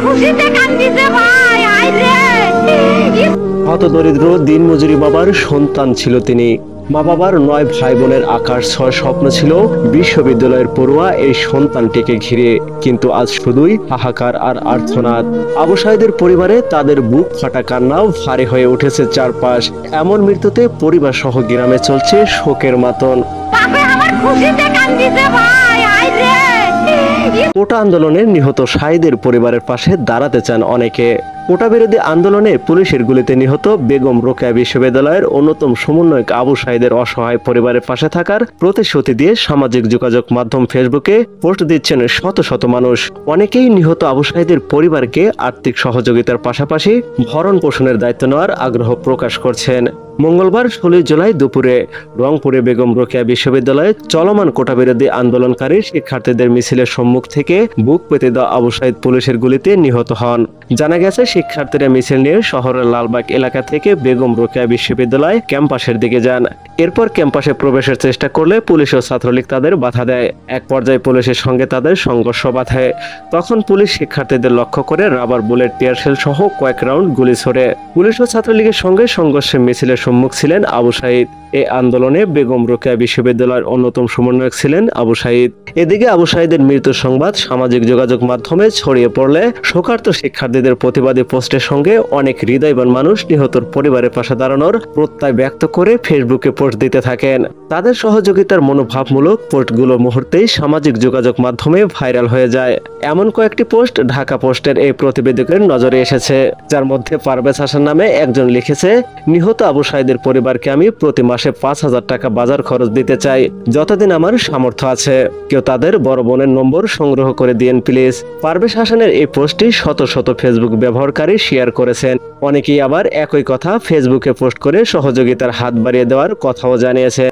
খুশিতে কান্দিছে ভাই, আইরে হতদরিদ্র দিনমজুরি বাবার সন্তান ছিল তিনি। মা বাবার 9 ভাই বোনের আকাশ ছোঁয়ার স্বপ্ন ছিল বিশ্ববিদ্যালয়ের পড়ুয়া এই সন্তানটিকে ঘিরে, কিন্তু আজ শুধুই হাহাকার আর আর্তনাদ। আবু সাঈদের পরিবারে তাদের বুক ফাটা কান্নাও ভারী হয়ে উঠেছে চারপাশ। এমন মৃত্যুতে পরিবার সহ গ্রামে চলছে শোকের মাতন। বাপে আমার খুশিতে কান্দিছে ভাই, আইরে কোটা আন্দোলনে নিহত সাঈদের পরিবারের পাশে দাঁড়াতে চান অনেকে। কোটা বিরোধী আন্দোলনে পুলিশের গুলিতে নিহত বেগম রোকেয়া বিশ্ববিদ্যালয়ের অন্যতম সমন্বয়ক আবু সাঈদের অসহায় পরিবারের পাশে থাকার প্রতিশ্রুতি দিয়ে সামাজিক যোগাযোগ মাধ্যম ফেসবুকে পোস্ট দিচ্ছেন শত শত মানুষ। অনেকেই নিহত আবু সাঈদের পরিবারকে আর্থিক সহযোগিতার পাশাপাশি ভরণ পোষণের দায়িত্ব নেওয়ার আগ্রহ প্রকাশ করছেন। মঙ্গলবার 16 জুলাই দুপুরে রংপুরে বেগম রোকেয়া বিশ্ববিদ্যালয়ে চলমান কোটা বিরোধী আন্দোলনকারী শিক্ষার্থীদের মিছিলের সম্মুখ থেকে বুক পেতে দেওয়া আবু সাঈদ পুলিশের গুলিতে নিহত হন। জানা গেছে, শিক্ষার্থীরা মিছিল নিয়ে শহরের লালবাগ এলাকা থেকে বেগম রোকেয়া বিশ্ববিদ্যালয় ক্যাম্পাসের দিকে যান। এরপর ক্যাম্পাসে প্রবেশের চেষ্টা করলে পুলিশ ও ছাত্রলীগ তাদের বাধা দেয়। এক পর্যায়ে পুলিশের সঙ্গে তাদের সংঘর্ষ বাধে। তখন পুলিশ শিক্ষার্থীদের লক্ষ্য করে রাবার বুলেট, টিয়ারশেল সহ কয়েক রাউন্ড গুলি ছোড়ে। পুলিশ ও ছাত্রলীগের সঙ্গে সংঘর্ষে মিছিলের সম্মুখ ছিলেন আবু সাঈদ। এই আন্দোলনে বেগম রোকেয়া বিশ্ববিদ্যালয়ের অন্যতম সমন্বয়ক ছিলেন আবু সাঈদ। এদিকে আবু সাঈদের মৃত্যুর সংবাদ সামাজিক যোগাযোগ মাধ্যমে ছড়িয়ে পড়লে শোকার্ত শিক্ষার্থীদের প্রতিবাদী পোস্টের সঙ্গে অনেক হৃদয়বান মানুষ নিহতর পরিবারের পাশে দাঁড়ানোর প্রত্যয় ব্যক্ত করে ফেসবুকে পোস্ট দিতে থাকেন। তাদের সহযোগিতার মনোভাবমূলক পোস্টগুলো মুহূর্তেই সামাজিক যোগাযোগ মাধ্যমে ভাইরাল হয়ে যায়। এমন কয়েকটি পোস্ট ঢাকা পোস্টের এই প্রতিবেদকের নজরে এসেছে, যার মধ্যে পারভেজ হাসান নামে একজন লিখেছে, নিহত আবু সাঈদের পরিবারকে আমি প্রতি মাসে 5,000 টাকা বাজার খরচ দিতে চাই, যতদিন আমার সামর্থ্য আছে। কেউ তাদের বড় বোনের নম্বর সংগ্রহ করে দিয়েন প্লিজ। পারভেজ হাসানের এই পোস্টটি শত শত ফেসবুক ব্যবহারকারী শেয়ার করেছেন। অনেকেই আবার একই কথা ফেসবুকে পোস্ট করে সহযোগিতার হাত বাড়িয়ে দেওয়ার কথাও জানিয়েছে।